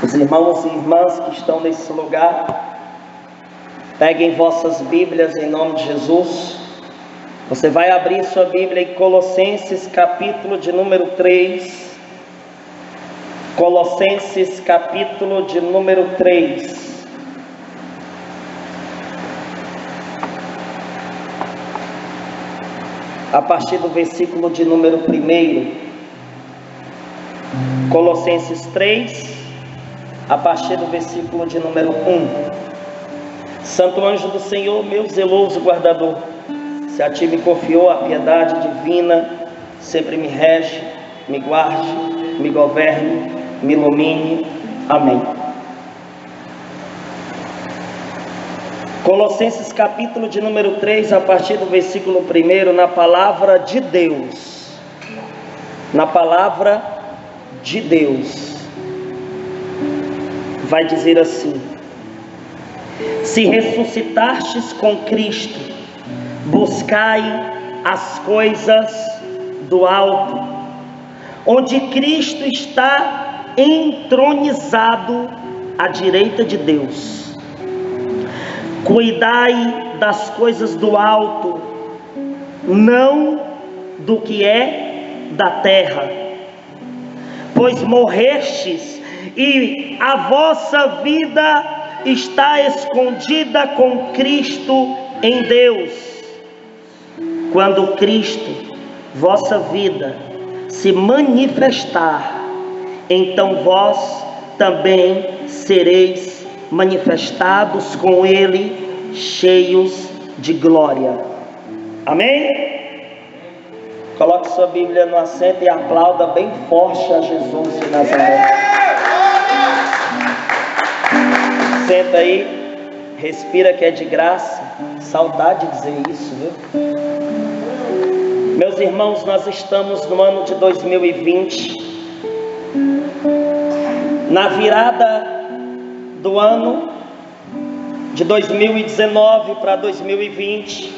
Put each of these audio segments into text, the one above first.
Os irmãos e irmãs que estão nesse lugar, peguem vossas Bíblias em nome de Jesus. Você vai abrir sua Bíblia em Colossenses capítulo de número 3. Colossenses capítulo de número 3. A partir do versículo de número 1. Colossenses 3, a partir do versículo de número 1. Santo anjo do Senhor, meu zeloso guardador, se a ti me confiou a piedade divina, sempre me rege, me guarde, me governe, me ilumine. Amém. Colossenses capítulo de número 3, a partir do versículo 1, na palavra de Deus. Na palavra de Deus. Vai dizer assim: se ressuscitastes com Cristo, buscai as coisas do alto, onde Cristo está entronizado à direita de Deus. Cuidai das coisas do alto, não do que é da terra, pois morrestes e a vossa vida está escondida com Cristo em Deus. Quando Cristo, vossa vida, se manifestar, então vós também sereis manifestados com Ele, cheios de glória. Amém? Coloque sua Bíblia no assento e aplauda bem forte a Jesus de Nazaré. Senta aí, respira que é de graça. Saudade de dizer isso, viu? Meus irmãos, nós estamos no ano de 2020, na virada do ano de 2019 para 2020.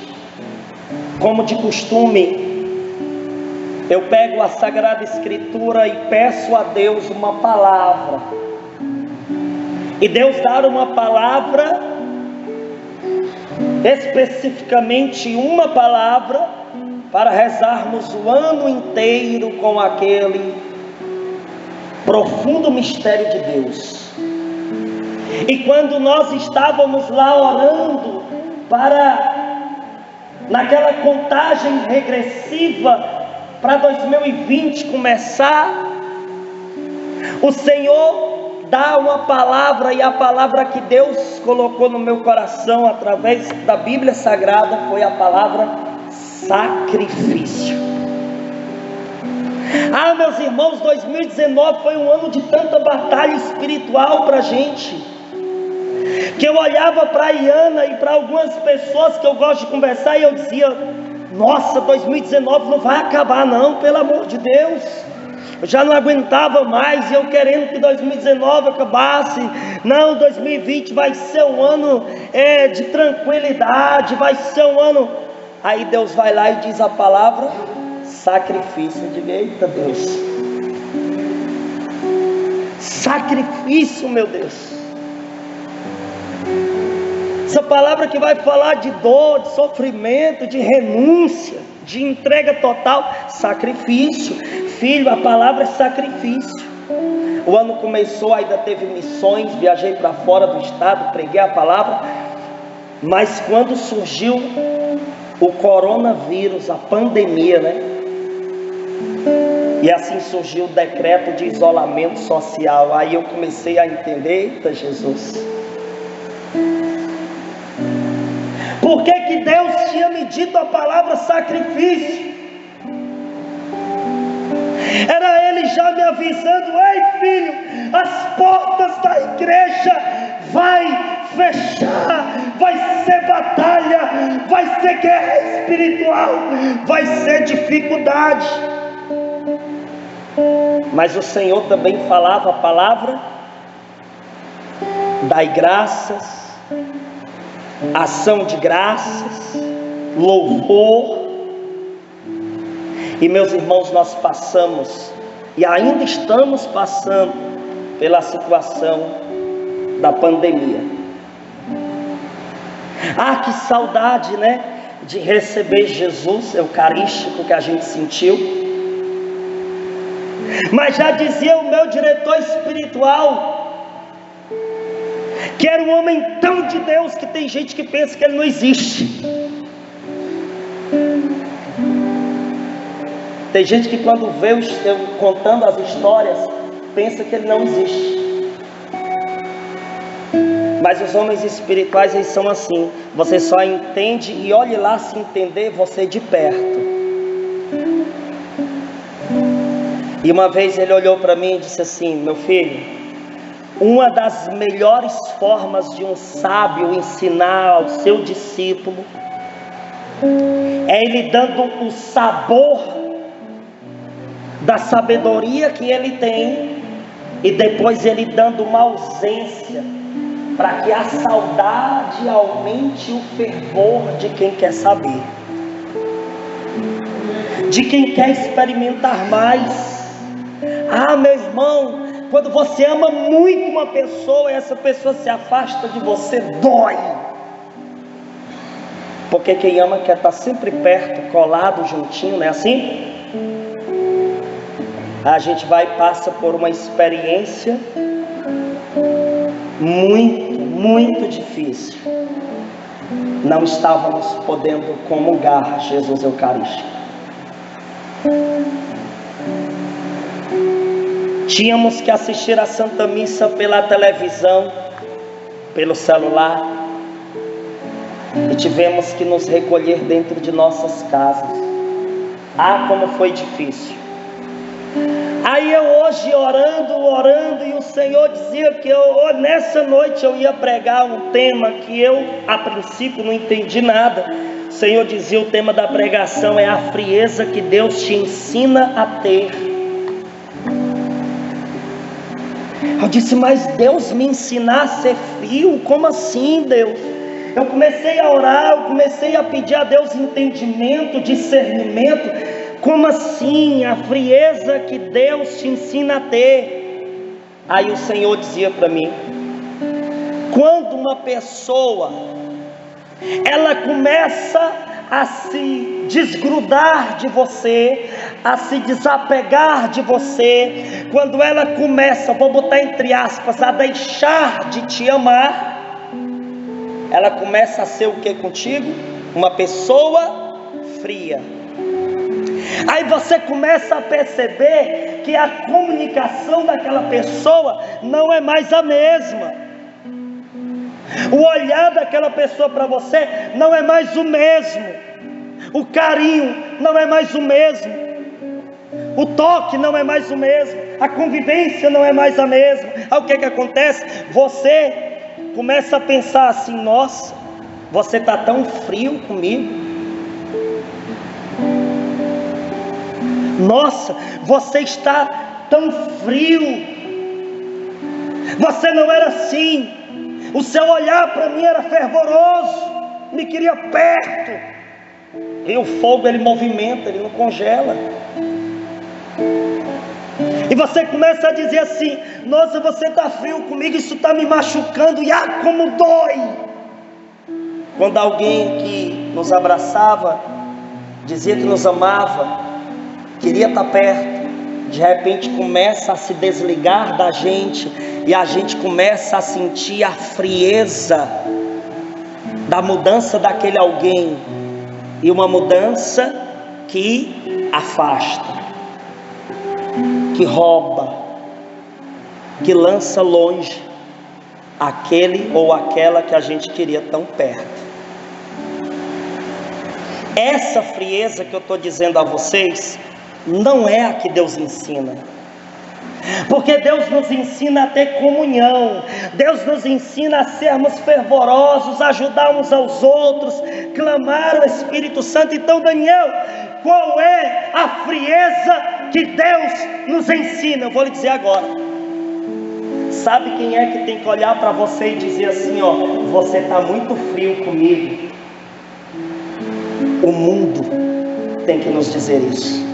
Como de costume, eu pego a Sagrada Escritura e peço a Deus uma palavra, e Deus dá uma palavra, especificamente uma palavra, para rezarmos o ano inteiro com aquele profundo mistério de Deus. E quando nós estávamos lá orando naquela contagem regressiva para 2020 começar, o Senhor dá uma palavra, e a palavra que Deus colocou no meu coração através da Bíblia Sagrada foi a palavra sacrifício. Meus irmãos, 2019 foi um ano de tanta batalha espiritual para a gente, que eu olhava para a Iana e para algumas pessoas que eu gosto de conversar, e eu dizia: nossa, 2019 não vai acabar não, pelo amor de Deus. Eu já não aguentava mais, e eu querendo que 2019 acabasse. Não, 2020 vai ser um ano de tranquilidade, vai ser um ano. Aí Deus vai lá e diz a palavra sacrifício. Eu digo: eita Deus, sacrifício, meu Deus. Essa palavra que vai falar de dor, de sofrimento, de renúncia, de entrega total. Sacrifício, filho, a palavra é sacrifício. O ano começou, ainda teve missões, viajei para fora do estado, preguei a palavra. Mas quando surgiu o coronavírus, a pandemia, né? E assim surgiu o decreto de isolamento social. Aí eu comecei a entender: eita Jesus, por que Deus tinha me dito a palavra sacrifício? Era Ele já me avisando: ei filho, as portas da igreja vai fechar, vai ser batalha, vai ser guerra espiritual, vai ser dificuldade. Mas o Senhor também falava a palavra: dai graças, ação de graças, louvor. E meus irmãos, nós passamos e ainda estamos passando pela situação da pandemia. Ah, que saudade, né? De receber Jesus eucarístico que a gente sentiu. Mas já dizia o meu diretor espiritual, que era um homem tão de Deus que tem gente que pensa que ele não existe. Tem gente que quando vê eu contando as histórias, pensa que ele não existe. Mas os homens espirituais, eles são assim. Você só entende, e olhe lá se entender você de perto. E uma vez ele olhou para mim e disse assim: meu filho, uma das melhores formas de um sábio ensinar ao seu discípulo é ele dando o sabor da sabedoria que ele tem, e depois ele dando uma ausência, para que a saudade aumente o fervor de quem quer saber, de quem quer experimentar mais. Ah, meu irmão, quando você ama muito uma pessoa e essa pessoa se afasta de você, dói. Porque quem ama quer estar sempre perto, colado, juntinho, não é assim? A gente vai e passa por uma experiência muito difícil. Não estávamos podendo comungar Jesus Eucarístico. Tínhamos que assistir a Santa Missa pela televisão, pelo celular, e tivemos que nos recolher dentro de nossas casas. Ah, como foi difícil. Aí eu hoje orando, e o Senhor dizia que nessa noite eu ia pregar um tema que eu a princípio não entendi nada. O Senhor dizia: o tema da pregação é a frieza que Deus te ensina a ter. Eu disse: mas Deus me ensinar a ser frio? Como assim, Deus? Eu comecei a orar, eu comecei a pedir a Deus entendimento, discernimento. Como assim? A frieza que Deus te ensina a ter. Aí o Senhor dizia para mim: quando uma pessoa ela começa a se desgrudar de você, a se desapegar de você, quando ela começa, vou botar entre aspas, a deixar de te amar, ela começa a ser o que contigo? Uma pessoa fria. Aí você começa a perceber que a comunicação daquela pessoa não é mais a mesma. O olhar daquela pessoa para você não é mais o mesmo. O carinho não é mais o mesmo. O toque não é mais o mesmo. A convivência não é mais a mesma. Aí o que acontece? Você começa a pensar assim: nossa, você está tão frio comigo. Nossa, você está tão frio. Você não era assim. O seu olhar para mim era fervoroso, me queria perto. E o fogo, ele movimenta, ele não congela. E você começa a dizer assim: nossa, você está frio comigo, isso está me machucando. E como dói. Quando alguém que nos abraçava, dizia que nos amava, queria estar perto, de repente começa a se desligar da gente, e a gente começa a sentir a frieza da mudança daquele alguém, e uma mudança que afasta, que rouba, que lança longe aquele ou aquela que a gente queria tão perto. Essa frieza que eu estou dizendo a vocês não é a que Deus ensina. Porque Deus nos ensina a ter comunhão, Deus nos ensina a sermos fervorosos, ajudar uns aos outros, clamar o Espírito Santo. Então, Daniel, qual é a frieza que Deus nos ensina? Eu vou lhe dizer agora. Sabe quem é que tem que olhar para você e dizer assim: ó, você está muito frio comigo? O mundo tem que nos dizer isso.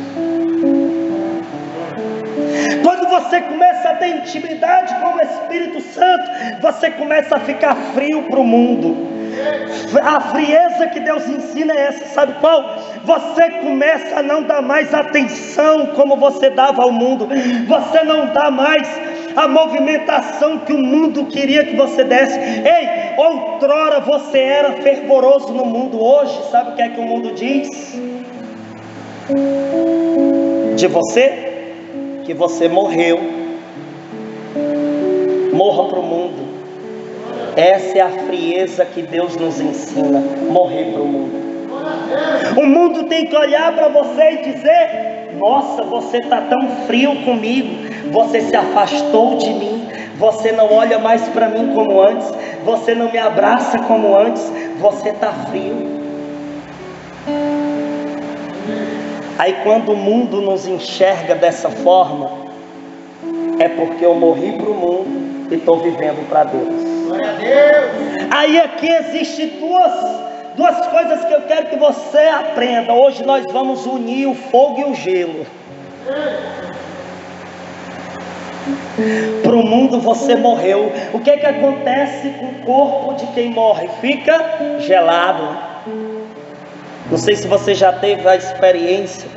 Quando você começa a ter intimidade com o Espírito Santo, você começa a ficar frio para o mundo. A frieza que Deus ensina é essa, sabe qual? Você começa a não dar mais atenção como você dava ao mundo. Você não dá mais a movimentação que o mundo queria que você desse. Ei, outrora você era fervoroso no mundo. Hoje, sabe o que é que o mundo diz de você? Que você morreu. Morra para o mundo. Essa é a frieza que Deus nos ensina. Morrer para o mundo. O mundo tem que olhar para você e dizer: nossa, você está tão frio comigo, você se afastou de mim, você não olha mais para mim como antes, você não me abraça como antes, você está frio. Aí quando o mundo nos enxerga dessa forma, é porque eu morri para o mundo e estou vivendo para Deus. Glória a Deus. Aí aqui existem duas coisas que eu quero que você aprenda. Hoje nós vamos unir o fogo e o gelo. Para o mundo você morreu. O que acontece com o corpo de quem morre? Fica gelado. Não sei se você já teve a experiência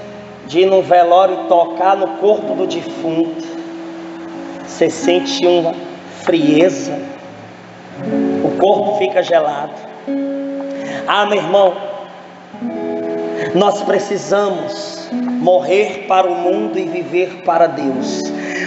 de ir num velório e tocar no corpo do defunto. Você sente uma frieza, o corpo fica gelado. Ah, meu irmão, nós precisamos morrer para o mundo e viver para Deus.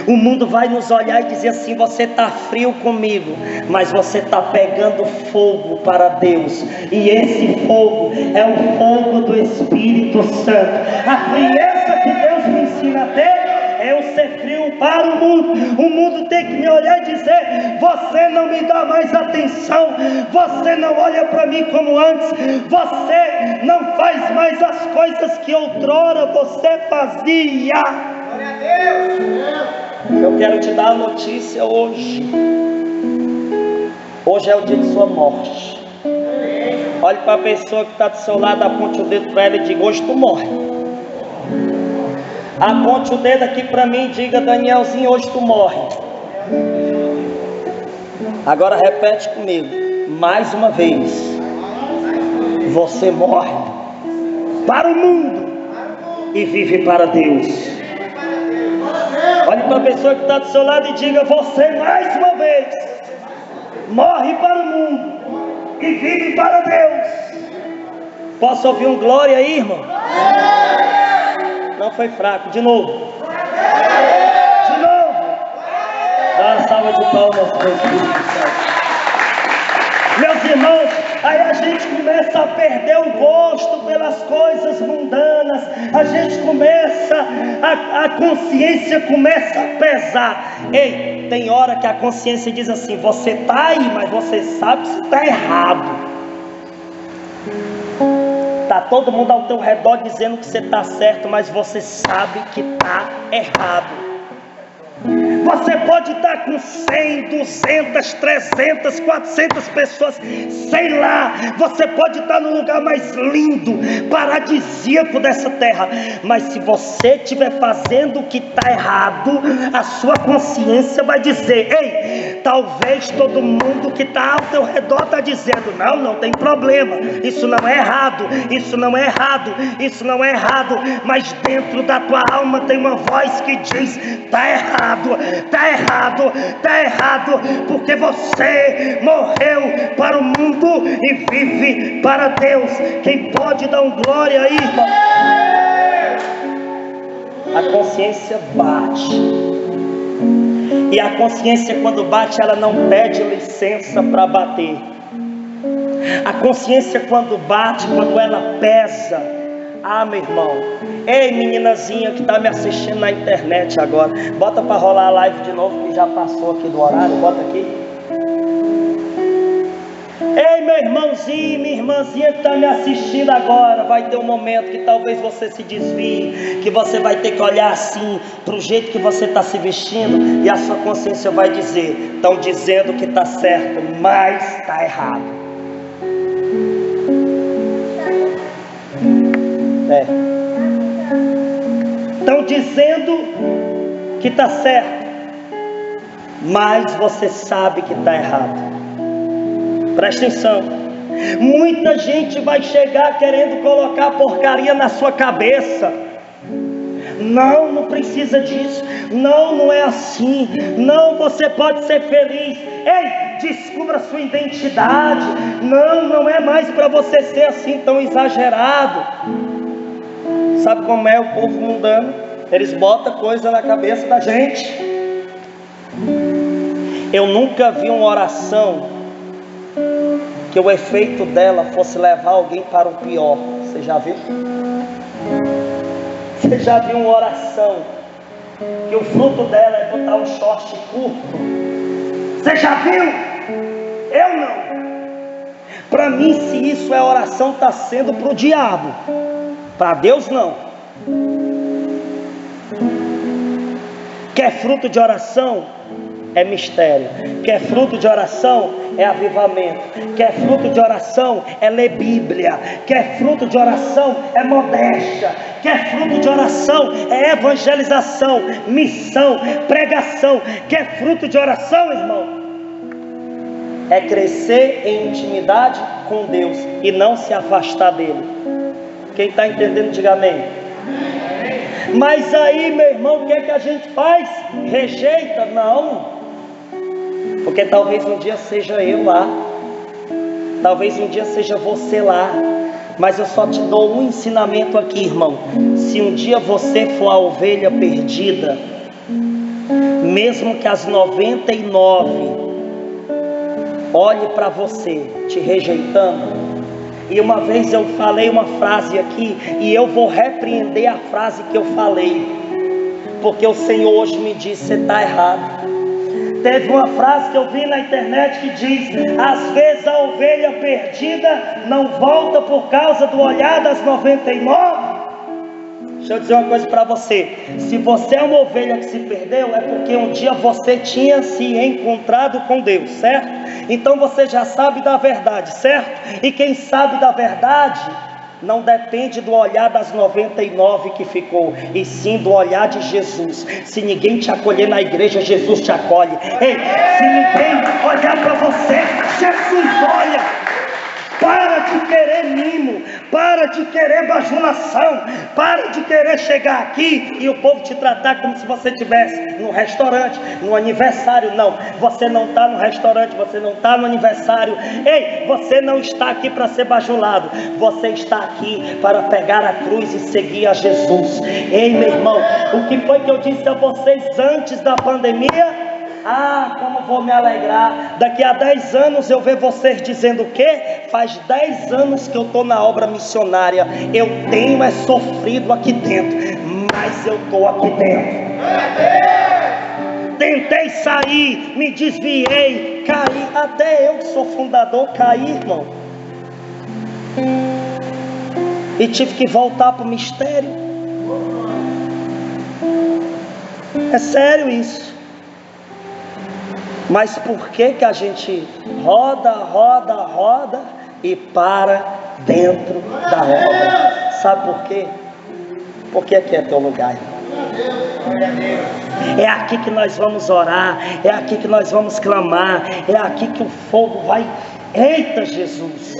O mundo vai nos olhar e dizer assim: você está frio comigo, mas você está pegando fogo para Deus. E esse fogo é o fogo do Espírito Santo. A frieza que Deus me ensina a ter é eu ser frio para o mundo. O mundo tem que me olhar e dizer: você não me dá mais atenção, você não olha para mim como antes, você não faz mais as coisas que outrora você fazia. Glória a Deus. Eu quero te dar a notícia hoje. Hoje é o dia de sua morte. Olhe para a pessoa que está do seu lado, aponte o dedo para ela e diga: hoje tu morre. Aponte o dedo aqui para mim e diga: Danielzinho, hoje tu morre. Agora repete comigo, mais uma vez: você morre para o mundo e vive para Deus. Olhe para a pessoa que está do seu lado e diga: você mais uma vez morre para o mundo e vive para Deus. Posso ouvir um glória aí, irmão? Não foi fraco, de novo. De novo. Dá uma salva de palmas para o Espírito Santo. Meus irmãos, aí a gente começa a perder o gosto pelas coisas mundanas. A gente começa, a consciência começa a pesar. Ei, tem hora que a consciência diz assim: você está aí, mas você sabe que está errado. Está todo mundo ao teu redor dizendo que você está certo, mas você sabe que está errado. Você pode estar com 100, 200, 300, 400 pessoas, sei lá. Você pode estar no lugar mais lindo, paradisíaco dessa terra, mas se você estiver fazendo o que está errado, a sua consciência vai dizer: ei, talvez todo mundo que está ao teu redor está dizendo: não tem problema, isso não é errado, isso não é errado, isso não é errado. Mas dentro da tua alma tem uma voz que diz: está errado. Está errado, está errado, porque você morreu para o mundo e vive para Deus. Quem pode dar um glória aí, irmão? A consciência bate, e a consciência, quando bate, ela não pede licença para bater. A consciência, quando bate, quando ela pesa, ah, meu irmão, ei, meninazinha que está me assistindo na internet agora, bota para rolar a live de novo, que já passou aqui do horário, bota aqui. Ei, meu irmãozinho, minha irmãzinha que está me assistindo agora, vai ter um momento que talvez você se desvie, que você vai ter que olhar assim, para o jeito que você está se vestindo, e a sua consciência vai dizer: estão dizendo que está certo, mas está errado. Estão dizendo que está certo, mais você sabe que está errado. Presta atenção. Muita gente vai chegar querendo colocar porcaria na sua cabeça. Não, não precisa disso. Não, não é assim. Não, você pode ser feliz. Ei, descubra sua identidade. Não, não é mais para você ser assim tão exagerado. Sabe como é o povo mundano? Eles botam coisa na cabeça da gente. Eu nunca vi uma oração que o efeito dela fosse levar alguém para o pior. Você já viu? Você já viu uma oração que o fruto dela é botar um short curto? Você já viu? Eu não. Para mim, se isso é oração, está sendo para o diabo. Para Deus não. Quer fruto de oração? É mistério. Quer fruto de oração? É avivamento. Quer fruto de oração? É ler Bíblia. Quer fruto de oração? É modéstia. Quer fruto de oração? É evangelização, missão, pregação. Quer fruto de oração, irmão? É crescer em intimidade com Deus e não se afastar dele. Quem está entendendo, diga amém. Mas aí, meu irmão, o que é que a gente faz? Rejeita? Não. Porque talvez um dia seja eu lá, talvez um dia seja você lá, mas eu só te dou um ensinamento aqui, irmão. Se um dia você for a ovelha perdida, mesmo que as 99 olhe para você te rejeitando, e uma vez eu falei uma frase aqui, e eu vou repreender a frase que eu falei, porque o Senhor hoje me disse: você está errado. Teve uma frase que eu vi na internet que diz: às vezes a ovelha perdida não volta por causa do olhar das 99. Deixa eu dizer uma coisa para você. Se você é uma ovelha que se perdeu, é porque um dia você tinha se encontrado com Deus, certo? Então você já sabe da verdade, certo? E quem sabe da verdade não depende do olhar das 99 que ficou, e sim do olhar de Jesus. Se ninguém te acolher na igreja, Jesus te acolhe. Ei, se ninguém olhar para você, Jesus olha. Para de querer mimo, para de querer bajulação, para de querer chegar aqui e o povo te tratar como se você estivesse num restaurante, num aniversário. Não, você não está no restaurante, você não está no aniversário. Ei, você não está aqui para ser bajulado, você está aqui para pegar a cruz e seguir a Jesus. Ei, meu irmão, o que foi que eu disse a vocês antes da pandemia? Ah, como vou me alegrar. Daqui a 10 anos eu ver vocês dizendo o quê? Faz 10 anos que eu estou na obra missionária. Eu tenho sofrido aqui dentro, mas eu estou aqui dentro. Tentei sair, me desviei, caí. Até eu que sou fundador caí, irmão. E tive que voltar para o mistério. É sério isso. Mas por que que a gente roda e para dentro da roda? Sabe por quê? Porque aqui é teu lugar, irmão. É aqui que nós vamos orar, é aqui que nós vamos clamar, é aqui que o fogo vai. Eita, Jesus!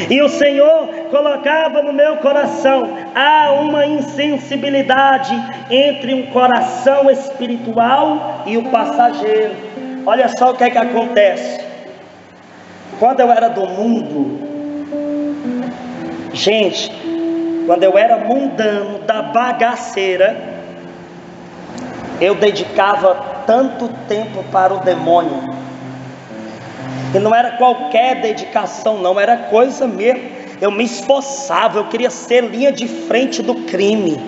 E o Senhor colocava no meu coração: há uma insensibilidade entre um coração espiritual e o passageiro. Olha só o que é que acontece. Quando eu era do mundo, gente, quando eu era mundano, da bagaceira, eu dedicava tanto tempo para o demônio. E não era qualquer dedicação não, era coisa mesmo. Eu me esforçava, eu queria ser linha de frente do crime.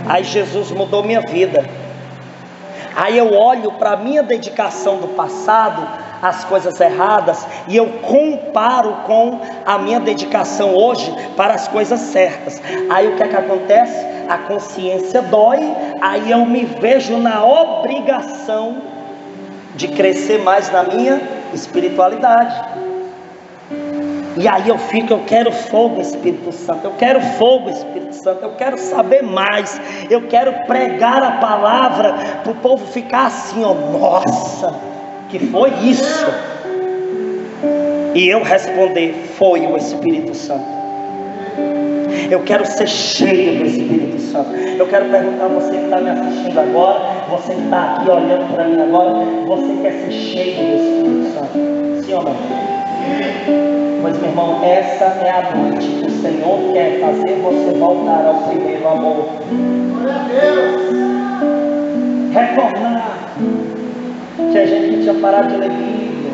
Aí Jesus mudou minha vida. Aí eu olho para a minha dedicação do passado, as coisas erradas, e eu comparo com a minha dedicação hoje para as coisas certas. Aí o que é que acontece? A consciência dói, aí eu me vejo na obrigação de crescer mais na minha espiritualidade. E aí eu quero fogo, Espírito Santo, eu quero fogo, Espírito Santo, eu quero saber mais, eu quero pregar a palavra, para o povo ficar assim, ó, nossa, que foi isso? E eu responder, foi o Espírito Santo. Eu quero ser cheio do Espírito Santo. Eu quero perguntar a você que está me assistindo agora, você que está aqui olhando para mim agora, você quer ser cheio do Espírito Santo? Sim ou não? Mas meu irmão, essa é a noite que o Senhor quer fazer você voltar ao primeiro amor. Retornar. Tinha gente que tinha parado de ler Bíblia,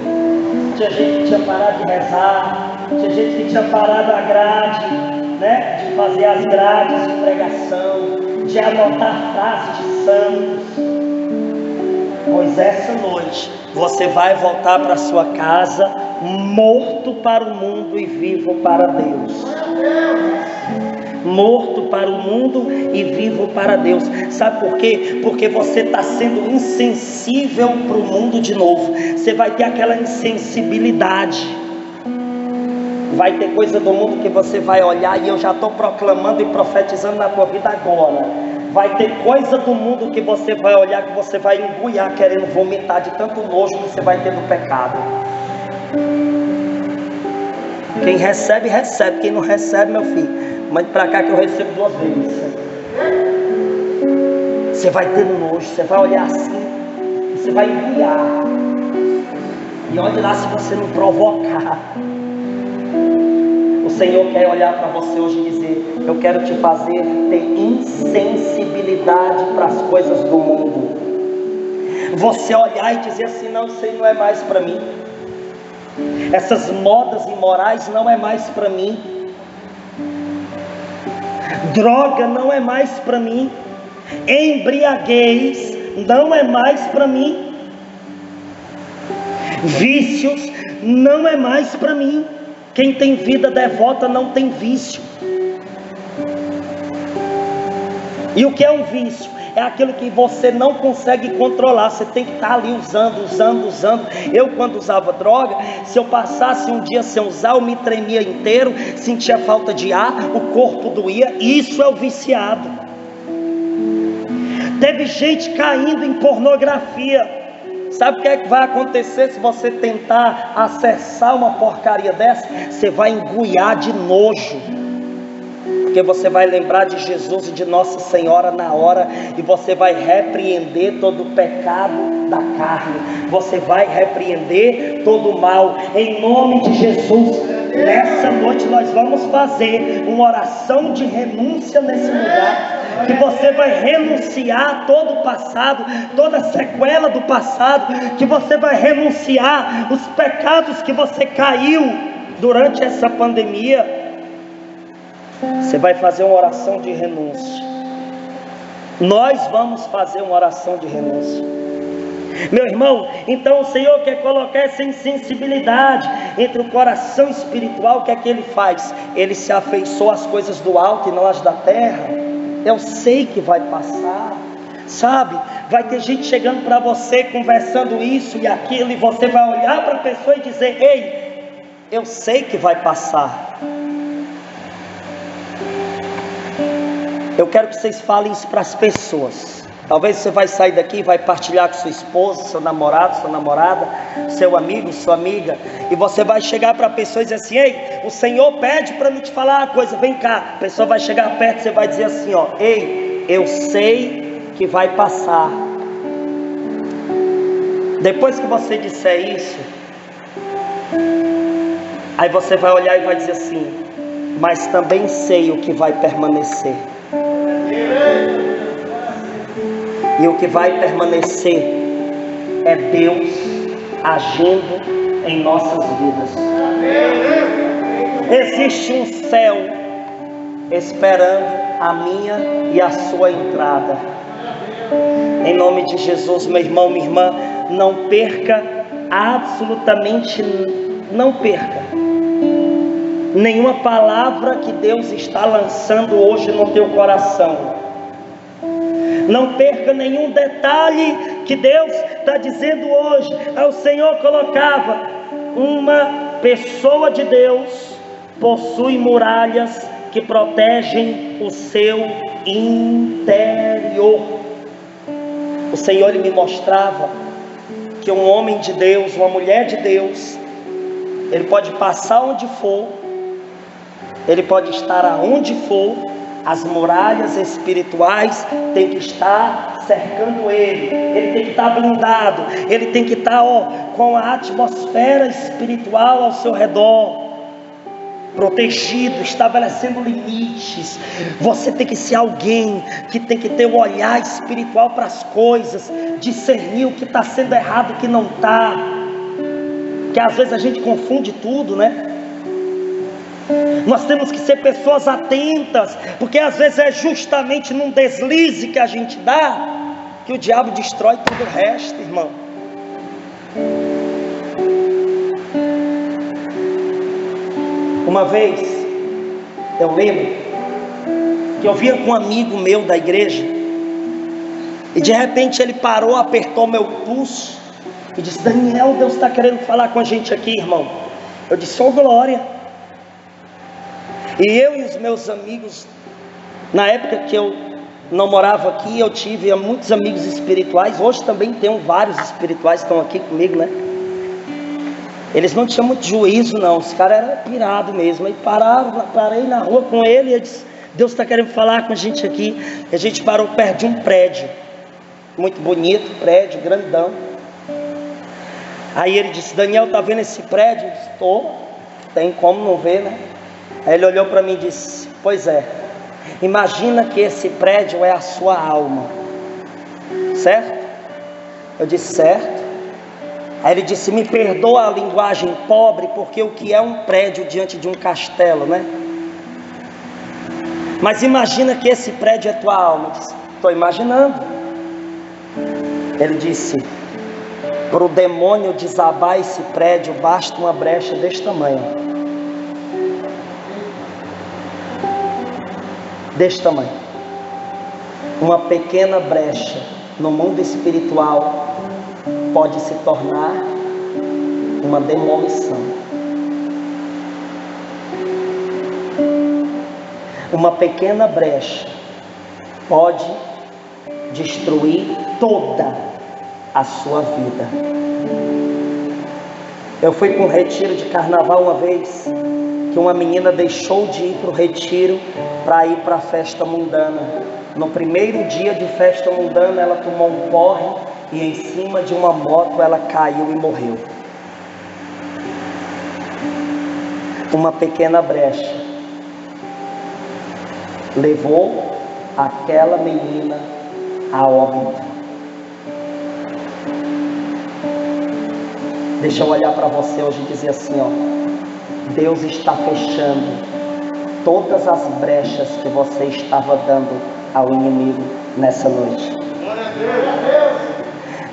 tinha gente que tinha parado de rezar, tinha gente que tinha parado a grade, né? De fazer as grades de pregação, de anotar frases de santos. Pois essa noite você vai voltar para sua casa morto para o mundo e vivo para Deus. Morto para o mundo e vivo para Deus. Sabe por quê? Porque você está sendo insensível para o mundo de novo. Você vai ter aquela insensibilidade. Vai ter coisa do mundo que você vai olhar, e eu já estou proclamando e profetizando na tua vida agora. Vai ter coisa do mundo que você vai olhar, que você vai engolir, querendo vomitar de tanto nojo que você vai ter do pecado. Quem recebe, recebe. Quem não recebe, meu filho, mande para cá que eu recebo 2 vezes. Você vai ter nojo, você vai olhar assim, você vai engolir. E olhe lá se você não provocar. O Senhor quer olhar para você hoje e dizer: eu quero te fazer ter insensibilidade para as coisas do mundo. Você olhar e dizer assim: não, isso aí não é mais para mim. Essas modas imorais não é mais para mim. Droga não é mais para mim. Embriaguez não é mais para mim. Vícios não é mais para mim. Quem tem vida devota não tem vício. E o que é um vício? É aquilo que você não consegue controlar. Você tem que estar ali usando. Eu, quando usava droga, se eu passasse um dia sem usar, eu me tremia inteiro, sentia falta de ar, o corpo doía. Isso é o viciado. Teve gente caindo em pornografia. Sabe o que é que vai acontecer se você tentar acessar uma porcaria dessa? Você vai engolir de nojo. Porque você vai lembrar de Jesus e de Nossa Senhora na hora, e você vai repreender todo o pecado da carne. Você vai repreender todo o mal. Em nome de Jesus, nessa noite nós vamos fazer uma oração de renúncia nesse lugar. Que você vai renunciar a todo o passado, toda a sequela do passado. Que você vai renunciar os pecados que você caiu durante essa pandemia. Você vai fazer uma oração de renúncia. Nós vamos fazer uma oração de renúncia. Meu irmão, então o Senhor quer colocar essa insensibilidade entre o coração espiritual. O que é que Ele faz? Ele se afeiçoa às coisas do alto e não às da terra. Eu sei que vai passar, sabe? Vai ter gente chegando para você, conversando isso e aquilo, e você vai olhar para a pessoa e dizer: ei, eu sei que vai passar. Eu quero que vocês falem isso para as pessoas. Talvez você vai sair daqui e vai partilhar com sua esposa, seu namorado, sua namorada, seu amigo, sua amiga, e você vai chegar para a pessoa e dizer assim: ei, o Senhor pede para me te falar uma coisa, vem cá. A pessoa vai chegar perto e você vai dizer assim: ó, ei, eu sei que vai passar. Depois que você disser isso, aí você vai olhar e vai dizer assim: mas também sei o que vai permanecer. E o que vai permanecer é Deus agindo em nossas vidas. Existe um céu esperando a minha e a sua entrada. Em nome de Jesus, meu irmão, minha irmã, não perca, absolutamente não perca nenhuma palavra que Deus está lançando hoje no teu coração. Não perca nenhum detalhe que Deus está dizendo hoje. O Senhor colocava uma pessoa de Deus possui muralhas que protegem o seu interior. O Senhor, Ele me mostrava que um homem de Deus, uma mulher de Deus, ele pode passar onde for, ele pode estar aonde for, as muralhas espirituais têm que estar cercando ele tem que estar blindado, ele tem que estar com a atmosfera espiritual ao seu redor, protegido, estabelecendo limites. Você tem que ser alguém que tem que ter um olhar espiritual para as coisas, discernir o que está sendo errado e o que não está, que às vezes a gente confunde tudo, né? Nós temos que ser pessoas atentas, porque às vezes é justamente num deslize que a gente dá, que o diabo destrói todo o resto, irmão. Uma vez, eu lembro, que eu vinha com um amigo meu da igreja, e de repente ele parou, apertou meu pulso, e disse: Daniel, Deus está querendo falar com a gente aqui, irmão. Eu disse: ô glória. E eu e os meus amigos, na época que eu não morava aqui, eu tive muitos amigos espirituais. Hoje também tenho vários espirituais que estão aqui comigo, né? Eles não tinham muito juízo não, os caras eram pirados mesmo. Aí parei na rua com ele e eu disse: Deus está querendo falar com a gente aqui. E a gente parou perto de um prédio, muito bonito, prédio, grandão. Aí ele disse: Daniel, tá vendo esse prédio? Eu disse: tô, tem como não ver, né? Aí ele olhou para mim e disse: pois é, imagina que esse prédio é a sua alma, certo? Eu disse: certo. Aí ele disse: me perdoa a linguagem pobre, porque o que é um prédio diante de um castelo, né? Mas imagina que esse prédio é tua alma. Eu disse: estou imaginando. Ele disse: para o demônio desabar esse prédio, basta uma brecha deste tamanho. Deste tamanho. Uma pequena brecha no mundo espiritual pode se tornar uma demolição. Uma pequena brecha pode destruir toda a sua vida. Eu fui para um retiro de carnaval uma vez, que uma menina deixou de ir para o retiro para ir para a festa mundana. No primeiro dia de festa mundana, ela tomou um porre e em cima de uma moto ela caiu e morreu. Uma pequena brecha levou aquela menina a óbito. Deixa eu olhar para você hoje e dizer assim, Deus está fechando todas as brechas que você estava dando ao inimigo nessa noite.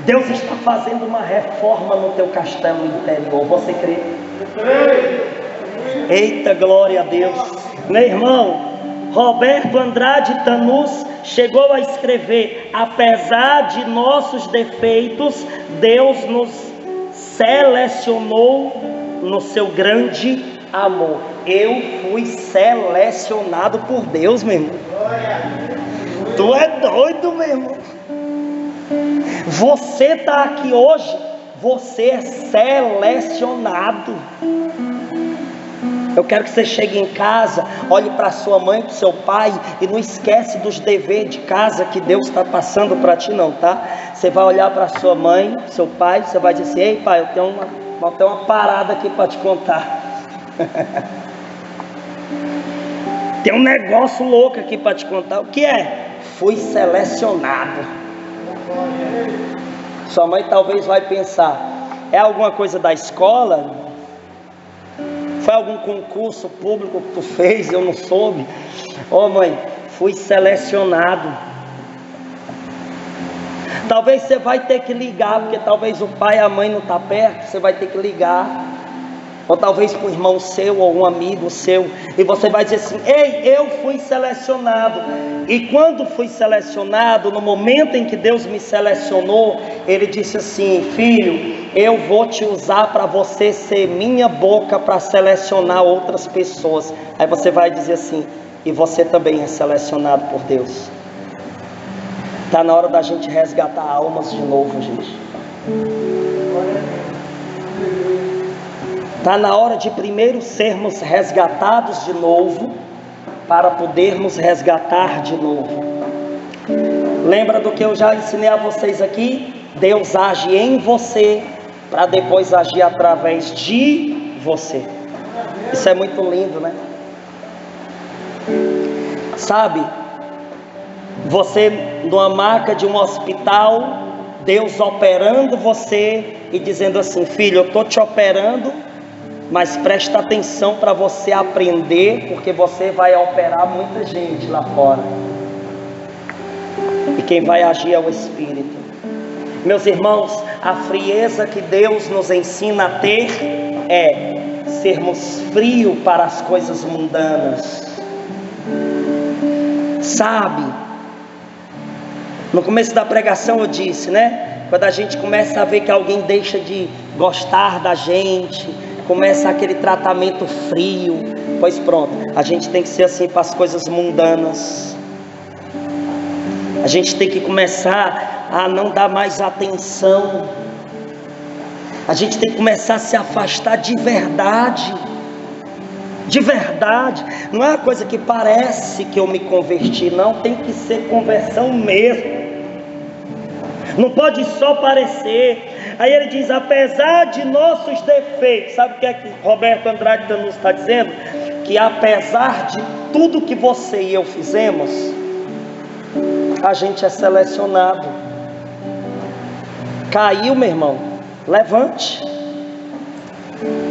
Deus está fazendo uma reforma no teu castelo interior. Você crê? Eita, glória a Deus. Meu irmão, Roberto Andrade Tanus chegou a escrever: apesar de nossos defeitos, Deus nos selecionou no seu grande amor. Eu fui selecionado por Deus, meu irmão. Tu é doido, meu irmão. Você está aqui hoje, você é selecionado. Eu quero que você chegue em casa, olhe para sua mãe, para o seu pai, e não esquece dos deveres de casa que Deus está passando para ti não, tá? Você vai olhar para sua mãe, seu pai, você vai dizer: ei pai, eu tenho uma parada aqui para te contar. Tem um negócio louco aqui para te contar. O que é? Fui selecionado. Sua mãe talvez vai pensar: é alguma coisa da escola? Foi algum concurso público que tu fez e eu não soube? Mãe, fui selecionado. Talvez você vai ter que ligar, porque talvez o pai e a mãe não estão perto. Você vai ter que ligar. ou talvez para um irmão seu ou um amigo seu, e você vai dizer assim: ei, eu fui selecionado. E quando fui selecionado, no momento em que Deus me selecionou, Ele disse assim: filho, eu vou te usar para você ser minha boca para selecionar outras pessoas. Aí você vai dizer assim: e você também é selecionado por Deus. Está na hora da gente resgatar almas de novo, gente. Está na hora de primeiro sermos resgatados de novo, para podermos resgatar de novo. Lembra do que eu já ensinei a vocês aqui? Deus age em você, para depois agir através de você. Isso é muito lindo, né? Sabe, você numa maca de um hospital, Deus operando você e dizendo assim: filho, eu estou te operando, mas presta atenção para você aprender, porque você vai operar muita gente lá fora. E quem vai agir é o Espírito. Meus irmãos, a frieza que Deus nos ensina a ter é sermos frios para as coisas mundanas. Sabe, no começo da pregação eu disse, né? Quando a gente começa a ver que alguém deixa de gostar da gente, começa aquele tratamento frio, pois pronto, a gente tem que ser assim para as coisas mundanas. A gente tem que começar a não dar mais atenção. A gente tem que começar a se afastar de verdade. De verdade. Não é uma coisa que parece que eu me converti, não. Tem que ser conversão mesmo. Não pode só parecer. Aí ele diz: apesar de nossos defeitos. Sabe o que é que Roberto Andrade Tanus está dizendo? Que apesar de tudo que você e eu fizemos, a gente é selecionado. Caiu, meu irmão, levante.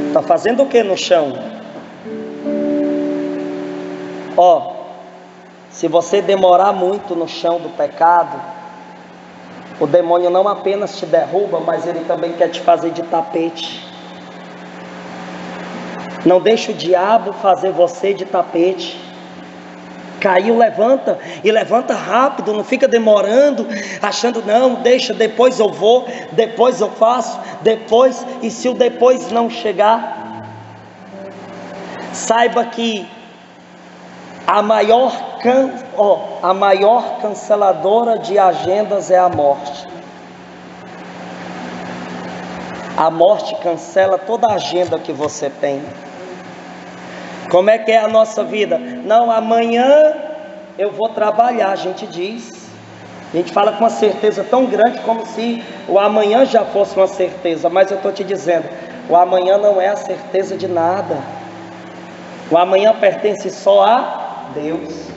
Está fazendo o que no chão? Ó, se você demorar muito no chão do pecado, o demônio não apenas te derruba, mas ele também quer te fazer de tapete. Não deixa o diabo fazer você de tapete. Caiu, levanta, e levanta rápido, não fica demorando, achando: não, deixa, depois eu vou, depois eu faço, depois, e se o depois não chegar, saiba que a maior canceladora de agendas é a morte. A morte cancela toda a agenda que você tem. Como é que é a nossa vida? Não, amanhã eu vou trabalhar, a gente diz. A gente fala com uma certeza tão grande, como se o amanhã já fosse uma certeza. Mas eu estou te dizendo, o amanhã não é a certeza de nada. O amanhã pertence só a Deus.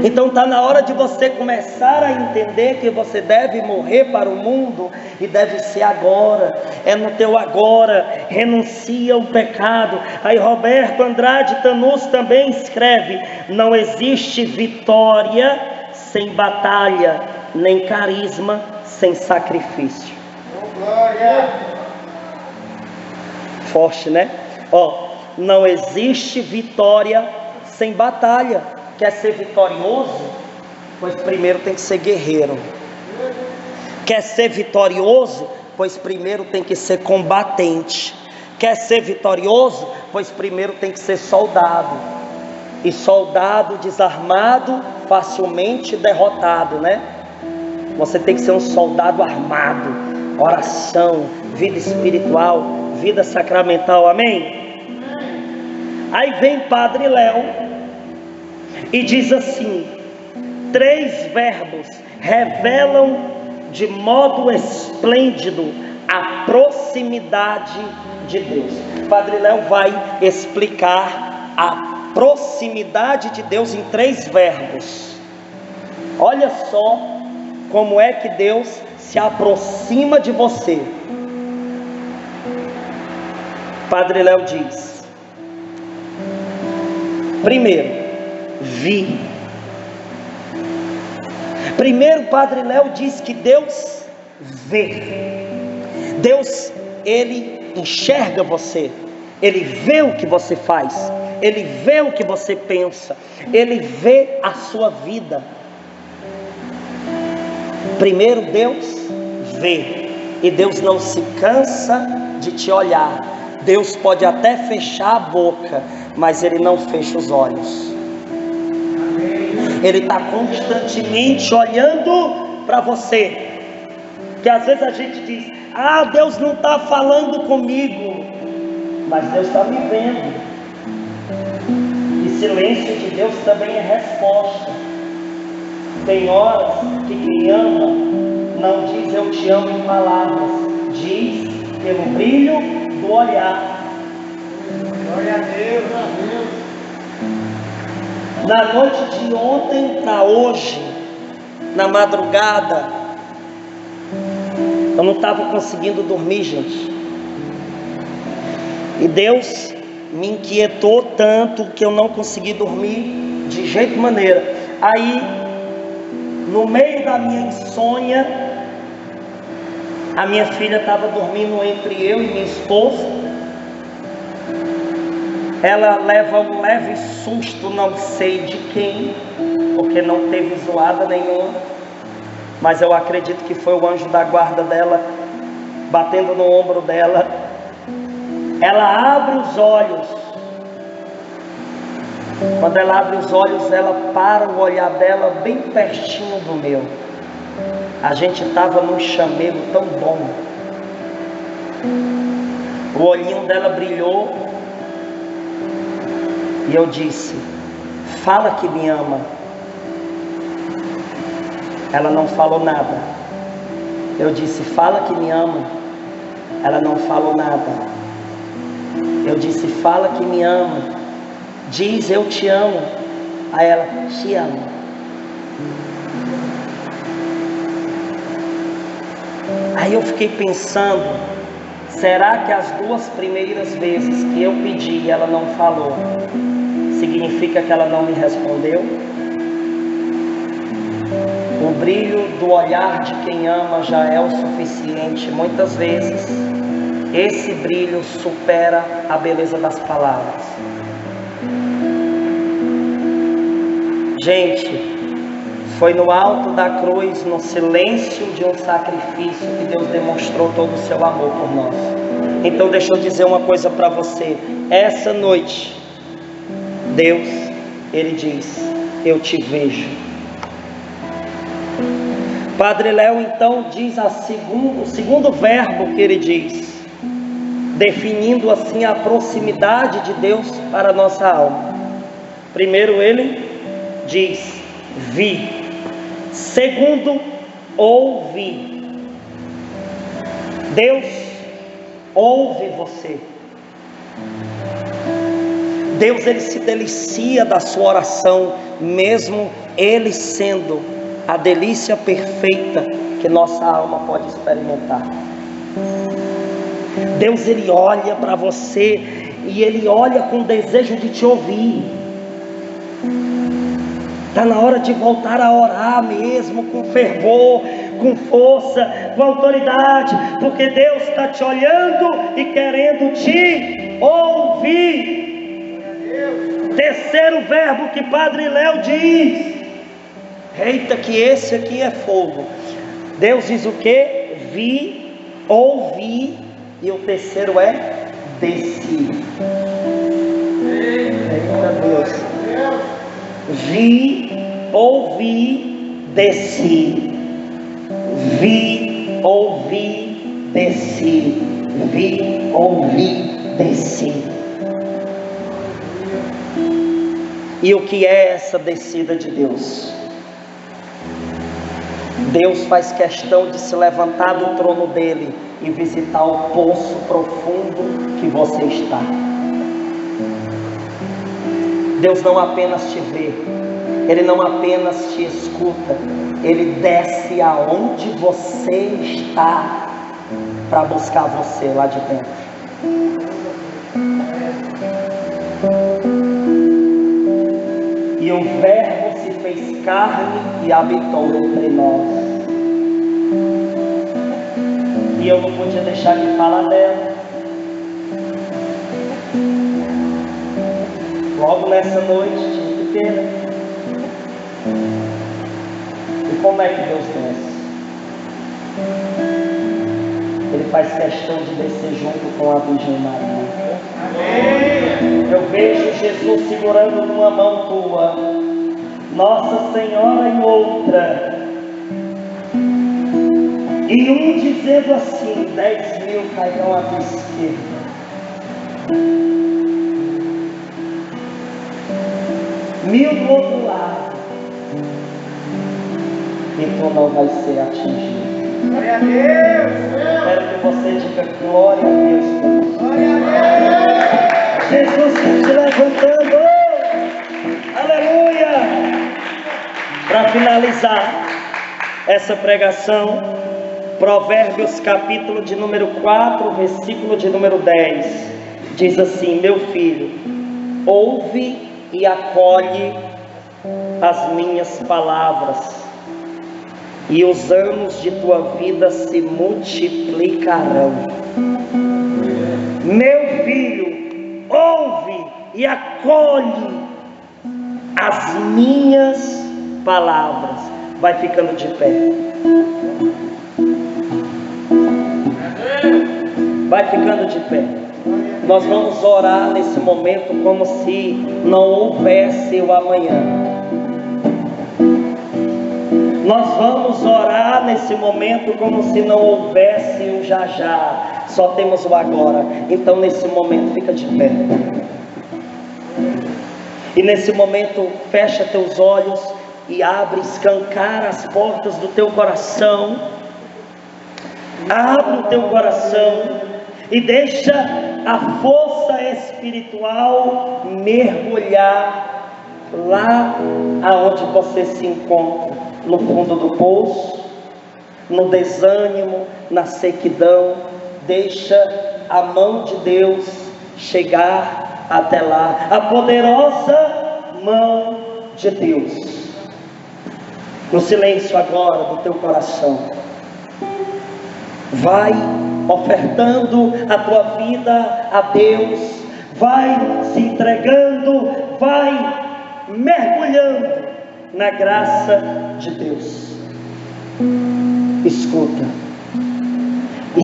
Então está na hora de você começar a entender que você deve morrer para o mundo, e deve ser agora, é no teu agora. Renuncia ao pecado. Aí Roberto Andrade Tanus também escreve: não existe vitória sem batalha, nem carisma sem sacrifício. Forte, né? Não existe vitória sem batalha. Quer ser vitorioso? Pois primeiro tem que ser guerreiro. Quer ser vitorioso? Pois primeiro tem que ser combatente. Quer ser vitorioso? Pois primeiro tem que ser soldado. E soldado desarmado, facilmente derrotado, né? Você tem que ser um soldado armado. Oração, vida espiritual, vida sacramental, amém? Aí vem Padre Léo e diz assim: 3 verbos revelam de modo esplêndido a proximidade de Deus. Padre Léo vai explicar a proximidade de Deus em 3 verbos. Olha só como é que Deus se aproxima de você. Padre Léo diz: primeiro, vi. Primeiro, Padre Léo diz que Deus vê. Deus, ele enxerga você, Ele vê o que você faz, Ele vê o que você pensa, Ele vê a sua vida. Primeiro Deus vê, e Deus não se cansa de te olhar. Deus pode até fechar a boca, mas Ele não fecha os olhos. Ele está constantemente olhando para você. Que às vezes a gente diz: ah, Deus não está falando comigo, mas Deus está me vendo. E silêncio de Deus também é resposta. Tem horas que quem ama não diz eu te amo em palavras, diz pelo brilho do olhar. Glória a Deus, Na noite de ontem para hoje, na madrugada, eu não estava conseguindo dormir, gente. E Deus me inquietou tanto que eu não consegui dormir de jeito maneira. Aí, no meio da minha insônia, a minha filha estava dormindo entre eu e minha esposa. Ela leva um leve susto, não sei de quem, porque não teve zoada nenhuma, mas eu acredito que foi o anjo da guarda dela, batendo no ombro dela. Ela abre os olhos. Quando ela abre os olhos, ela para o olhar dela bem pertinho do meu. A gente estava num chamego tão bom. O olhinho dela brilhou. E eu disse: fala que me ama. Ela não falou nada. Eu disse: fala que me ama. Ela não falou nada. Eu disse: fala que me ama. Diz eu te amo. Aí ela: te amo. Aí eu fiquei pensando: será que as duas primeiras vezes que eu pedi e ela não falou, significa que ela não me respondeu? O brilho do olhar de quem ama já é o suficiente. Muitas vezes esse brilho supera a beleza das palavras. Gente, foi no alto da cruz, no silêncio de um sacrifício, que Deus demonstrou todo o seu amor por nós. Então deixa eu dizer uma coisa para você. Essa noite, Deus, Ele diz: eu te vejo. Padre Léo então diz o segundo verbo que ele diz, definindo assim a proximidade de Deus para a nossa alma. Primeiro ele diz: vi. Segundo, ouvi. Deus ouve você. Deus, Ele se delicia da sua oração, mesmo Ele sendo a delícia perfeita que nossa alma pode experimentar. Deus, Ele olha para você e Ele olha com desejo de te ouvir. Está na hora de voltar a orar mesmo, com fervor, com força, com autoridade, porque Deus está te olhando e querendo te ouvir. Terceiro verbo que Padre Léo diz. Eita, que esse aqui é fogo. Deus diz o que? Vi, ouvi, e o terceiro é desci. Eita Deus. Vi, ouvi, desci. Vi, ouvi, desci. Vi, ouvi, desci. E o que é essa descida de Deus? Deus faz questão de se levantar do trono dele e visitar o poço profundo que você está. Deus não apenas te vê, Ele não apenas te escuta, Ele desce aonde você está para buscar você lá de dentro. E o Verbo se fez carne e habitou entre nós. E eu não podia deixar de falar dela. logo nessa noite de quinta-feira. E como é que Deus desce? Ele faz questão de descer junto com a Virgem Maria. Eu vejo Jesus segurando numa mão tua, Nossa Senhora em outra, e um dizendo assim: 10.000 cairão à tua esquerda, 1.000 do outro lado, e tu não vai ser atingido. Glória a Deus! Quero que você diga glória a Deus. Glória a Deus! Jesus está te levantando. Aleluia! Para finalizar essa pregação, Provérbios capítulo de número 4, versículo de número 10, diz assim: meu filho, ouve e acolhe as minhas palavras, e os anos de tua vida se multiplicarão. Meu filho, ouve e acolhe as minhas palavras. Vai ficando de pé. Vai ficando de pé. Nós vamos orar nesse momento como se não houvesse o amanhã. Nós vamos orar nesse momento como se não houvesse o já já. Só temos o agora. Então nesse momento fica de pé. E nesse momento fecha teus olhos e abre, escancara as portas do teu coração. Abre o teu coração e deixa a força espiritual mergulhar lá aonde você se encontra, no fundo do poço, no desânimo, na sequidão. Deixa a mão de Deus chegar até lá, a poderosa mão de Deus. No silêncio agora do teu coração, vai ofertando a tua vida a Deus, vai se entregando, vai mergulhando na graça de Deus. Escuta.